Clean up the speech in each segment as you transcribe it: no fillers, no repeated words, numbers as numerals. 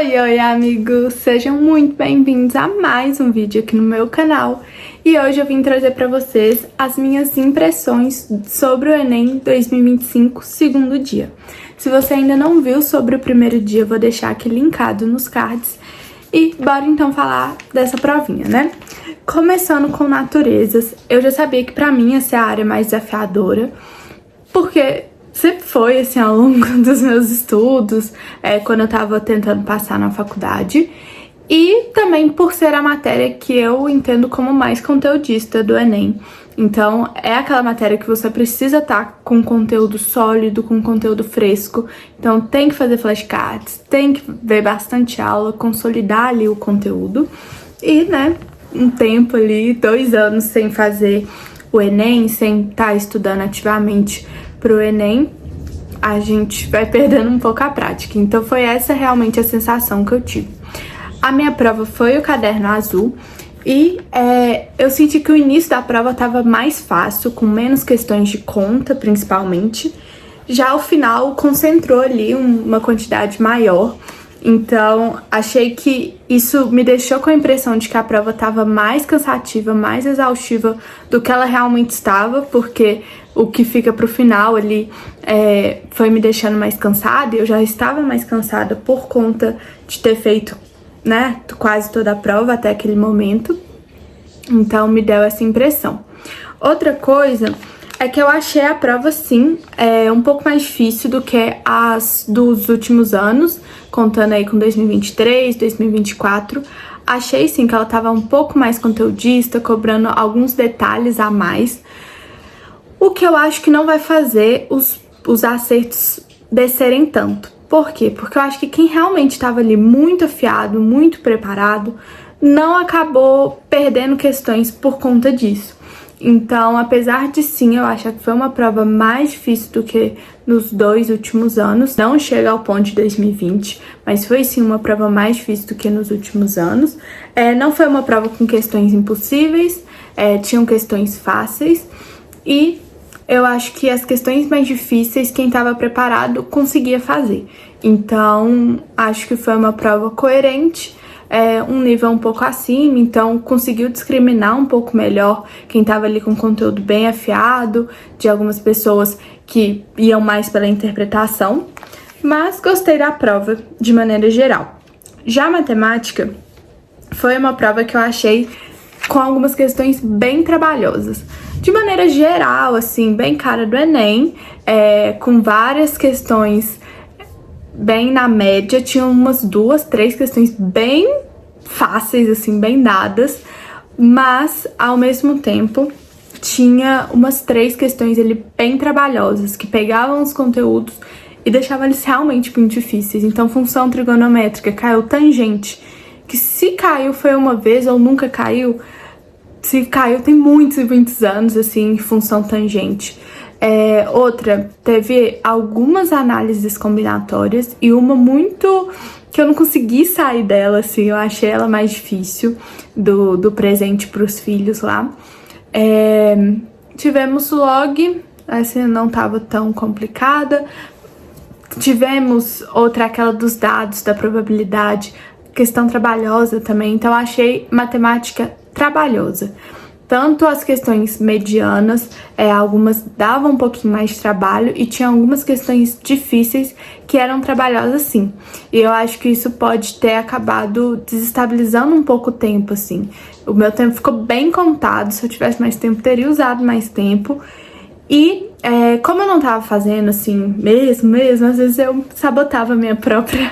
Oi, amigos! Sejam muito bem-vindos a mais um vídeo aqui no meu canal. E hoje eu vim trazer para vocês as minhas impressões sobre o Enem 2025, segundo dia. Se você ainda não viu sobre o primeiro dia, eu vou deixar aqui linkado nos cards. E bora então falar dessa provinha, né? Começando com naturezas, eu já sabia que pra mim essa é a área mais desafiadora, porque sempre foi, assim, ao longo dos meus estudos, quando eu tava tentando passar na faculdade. E também por ser a matéria que eu entendo como mais conteudista do Enem. Então, é aquela matéria que você precisa estar com conteúdo sólido, com conteúdo fresco. Então, tem que fazer flashcards, tem que ver bastante aula, consolidar ali o conteúdo. E, né, um tempo ali, 2 anos sem fazer o Enem, sem estar estudando ativamente pro Enem, a gente vai perdendo um pouco a prática. Então foi essa realmente a sensação que eu tive. A minha prova foi o caderno azul e eu senti que o início da prova estava mais fácil, com menos questões de conta, principalmente. Já o final concentrou ali uma quantidade maior. Então, achei que isso me deixou com a impressão de que a prova estava mais cansativa, mais exaustiva do que ela realmente estava, porque o que fica pro final ali foi me deixando mais cansada, e eu já estava mais cansada por conta de ter feito, né, quase toda a prova até aquele momento. Então, me deu essa impressão. Outra coisa é que eu achei a prova, sim, um pouco mais difícil do que as dos últimos anos, contando aí com 2023, 2024. Achei, sim, que ela tava um pouco mais conteudista, cobrando alguns detalhes a mais. O que eu acho que não vai fazer os acertos descerem tanto. Por quê? Porque eu acho que quem realmente estava ali muito afiado, muito preparado, não acabou perdendo questões por conta disso. Então, apesar de sim, eu acho que foi uma prova mais difícil do que nos 2 últimos anos. Não chega ao ponto de 2020, mas foi sim uma prova mais difícil do que nos últimos anos. Não foi uma prova com questões impossíveis, tinham questões fáceis. E eu acho que as questões mais difíceis, quem estava preparado conseguia fazer. Então, acho que foi uma prova coerente. Um nível um pouco acima, então conseguiu discriminar um pouco melhor quem estava ali com conteúdo bem afiado, de algumas pessoas que iam mais pela interpretação, mas gostei da prova de maneira geral. Já a matemática foi uma prova que eu achei com algumas questões bem trabalhosas. De maneira geral, assim, bem cara do Enem, com várias questões bem na média, tinha umas 2, 3 questões bem fáceis, assim, bem dadas, mas ao mesmo tempo tinha umas 3 questões ali bem trabalhosas, que pegavam os conteúdos e deixavam eles realmente muito difíceis. Então, função trigonométrica, caiu tangente, que se caiu foi uma vez ou nunca caiu, se caiu tem muitos e muitos anos, assim, função tangente. Outra, teve algumas análises combinatórias e uma muito que eu não consegui sair dela, assim, eu achei ela mais difícil, do presente para os filhos lá. Tivemos log, essa não estava tão complicada. Tivemos outra, aquela dos dados, da probabilidade, questão trabalhosa também, então eu achei matemática trabalhosa. Tanto as questões medianas, algumas davam um pouquinho mais de trabalho e tinha algumas questões difíceis que eram trabalhosas sim. E eu acho que isso pode ter acabado desestabilizando um pouco o tempo, assim. O meu tempo ficou bem contado, se eu tivesse mais tempo, teria usado mais tempo. E como eu não tava fazendo assim mesmo, às vezes eu sabotava minha própria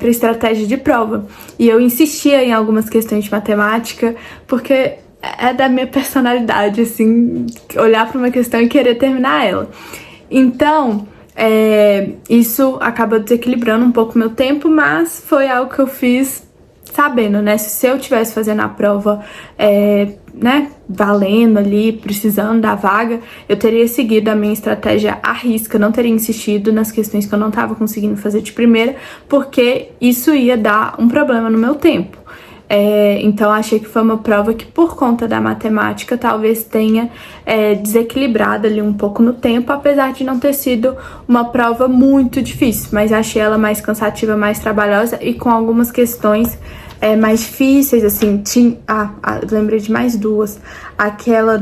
estratégia de prova. E eu insistia em algumas questões de matemática, porque é da minha personalidade, assim, olhar para uma questão e querer terminar ela. Então, isso acaba desequilibrando um pouco o meu tempo, mas foi algo que eu fiz sabendo, né? Se eu tivesse fazendo a prova, né, valendo ali, precisando da vaga, eu teria seguido a minha estratégia à risca, não teria insistido nas questões que eu não estava conseguindo fazer de primeira, porque isso ia dar um problema no meu tempo. Então achei que foi uma prova que, por conta da matemática, talvez tenha desequilibrado ali um pouco no tempo, apesar de não ter sido uma prova muito difícil, mas achei ela mais cansativa, mais trabalhosa e com algumas questões mais difíceis, assim. Lembrei de mais duas. Aquela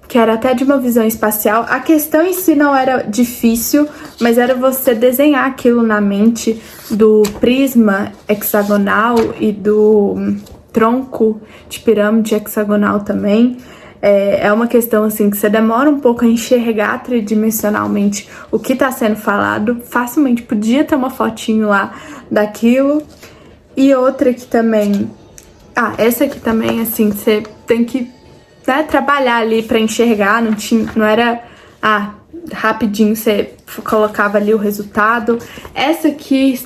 que era até de uma visão espacial. A questão em si não era difícil, mas era você desenhar aquilo na mente do prisma hexagonal e do tronco de pirâmide hexagonal também. É uma questão assim que você demora um pouco a enxergar tridimensionalmente o que está sendo falado. Facilmente podia ter uma fotinho lá daquilo. E outra que também... essa aqui também, assim, você tem que trabalhar ali pra enxergar, não era rapidinho você colocava ali o resultado. Essa aqui,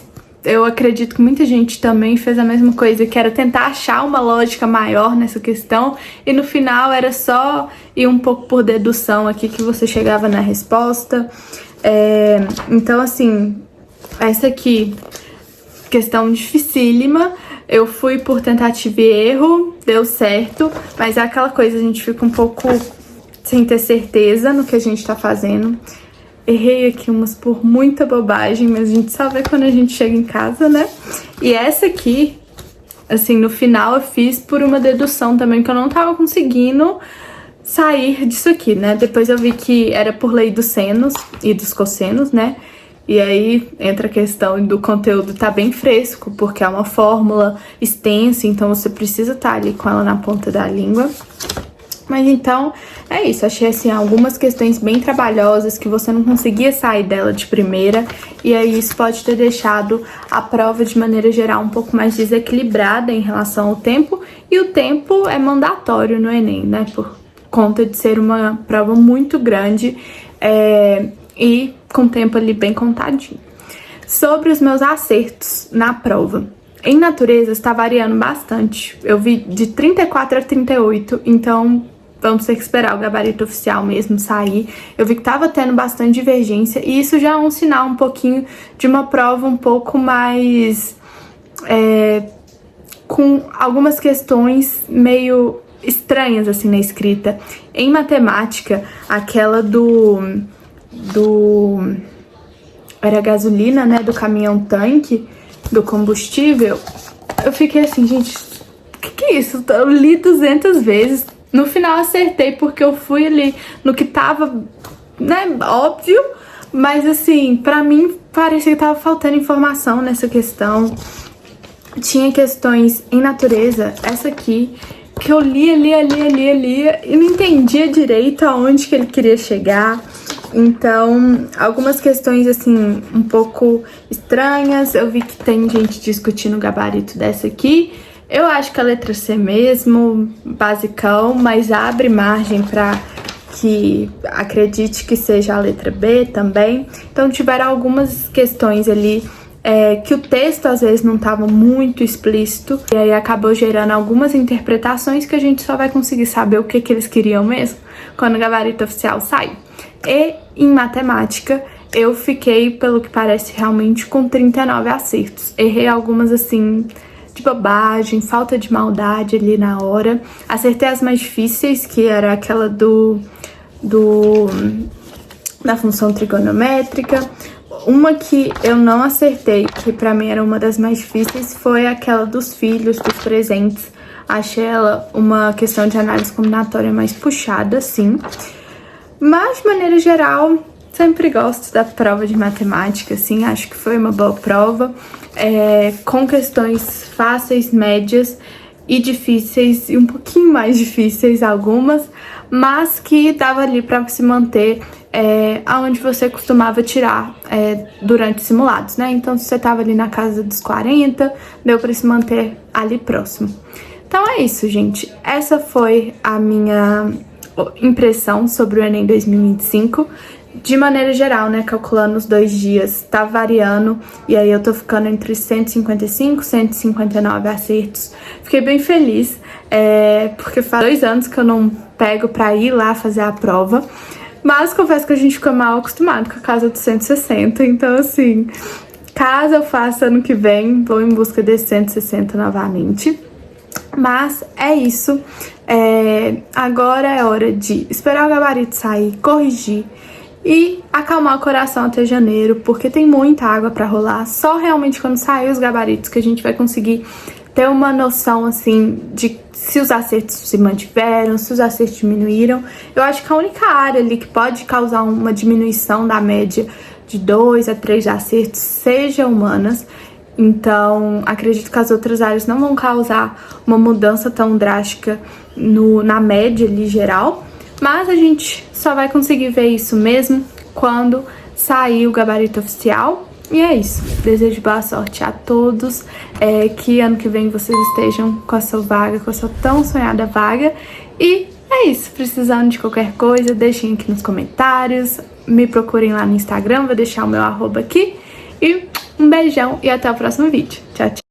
eu acredito que muita gente também fez a mesma coisa, que era tentar achar uma lógica maior nessa questão, e no final era só ir um pouco por dedução aqui que você chegava na resposta. Então, assim, essa aqui, questão dificílima. Eu fui por tentativa e erro, deu certo, mas é aquela coisa, a gente fica um pouco sem ter certeza no que a gente tá fazendo. Errei aqui umas por muita bobagem, mas a gente só vê quando a gente chega em casa, né? E essa aqui, assim, no final eu fiz por uma dedução também, que eu não tava conseguindo sair disso aqui, né? Depois eu vi que era por lei dos senos e dos cossenos, né? E aí entra a questão do conteúdo tá bem fresco, porque é uma fórmula extensa, então você precisa estar ali com ela na ponta da língua. Mas então, é isso. Achei, assim, algumas questões bem trabalhosas que você não conseguia sair dela de primeira. E aí isso pode ter deixado a prova, de maneira geral, um pouco mais desequilibrada em relação ao tempo. E o tempo é mandatório no Enem, né? Por conta de ser uma prova muito grande e com tempo ali bem contadinho. Sobre os meus acertos na prova. Em natureza está variando bastante. Eu vi de 34 a 38, então vamos ter que esperar o gabarito oficial mesmo sair. Eu vi que tava tendo bastante divergência e isso já é um sinal um pouquinho de uma prova um pouco mais... com algumas questões meio estranhas assim na escrita. Em matemática, aquela era a gasolina, né, do caminhão-tanque, do combustível, eu fiquei assim, gente, o que é isso? Eu li 200 vezes, no final acertei porque eu fui ali no que tava, né, óbvio, mas assim, pra mim parecia que tava faltando informação nessa questão. Tinha questões em natureza, essa aqui, que eu lia e não entendia direito aonde que ele queria chegar. Então, algumas questões, assim, um pouco estranhas. Eu vi que tem gente discutindo o gabarito dessa aqui. Eu acho que a letra C mesmo, basicão, mas abre margem para que acredite que seja a letra B também. Então, tiveram algumas questões ali que o texto às vezes não estava muito explícito, e aí acabou gerando algumas interpretações que a gente só vai conseguir saber o que eles queriam mesmo quando o gabarito oficial sair. E em matemática eu fiquei, pelo que parece, realmente com 39 acertos. Errei algumas assim de bobagem, falta de maldade ali na hora. Acertei as mais difíceis, que era aquela da função trigonométrica. Uma que eu não acertei, que pra mim era uma das mais difíceis, foi aquela dos filhos, dos presentes. Achei ela uma questão de análise combinatória mais puxada, sim. Mas, de maneira geral, sempre gosto da prova de matemática, assim. Acho que foi uma boa prova, com questões fáceis, médias e difíceis, e um pouquinho mais difíceis algumas, mas que dava ali pra se manter aonde você costumava tirar durante simulados, né? Então, se você tava ali na casa dos 40, deu pra se manter ali próximo. Então é isso, gente. Essa foi a minha impressão sobre o Enem 2025. De maneira geral, né, calculando os 2 dias, tá variando, e aí eu tô ficando entre 155 e 159 acertos. Fiquei bem feliz, porque faz 2 anos que eu não pego pra ir lá fazer a prova, mas confesso que a gente ficou mal acostumado com a casa dos 160, então assim, Caso eu faça ano que vem, vou em busca desse 160 novamente. Mas é isso. Agora é hora de esperar o gabarito sair, corrigir e acalmar o coração até janeiro, porque tem muita água pra rolar. Só realmente quando sair os gabaritos que a gente vai conseguir ter uma noção, assim, de se os acertos se mantiveram, se os acertos diminuíram. Eu acho que a única área ali que pode causar uma diminuição da média de 2 a 3 acertos seja humanas. Então, acredito que as outras áreas não vão causar uma mudança tão drástica na média ali geral. Mas a gente só vai conseguir ver isso mesmo quando sair o gabarito oficial. E é isso. Desejo boa sorte a todos. Que ano que vem vocês estejam com a sua vaga, com a sua tão sonhada vaga. E é isso. Precisando de qualquer coisa, deixem aqui nos comentários. Me procurem lá no Instagram, vou deixar o meu @ aqui. E um beijão e até o próximo vídeo. Tchau, tchau.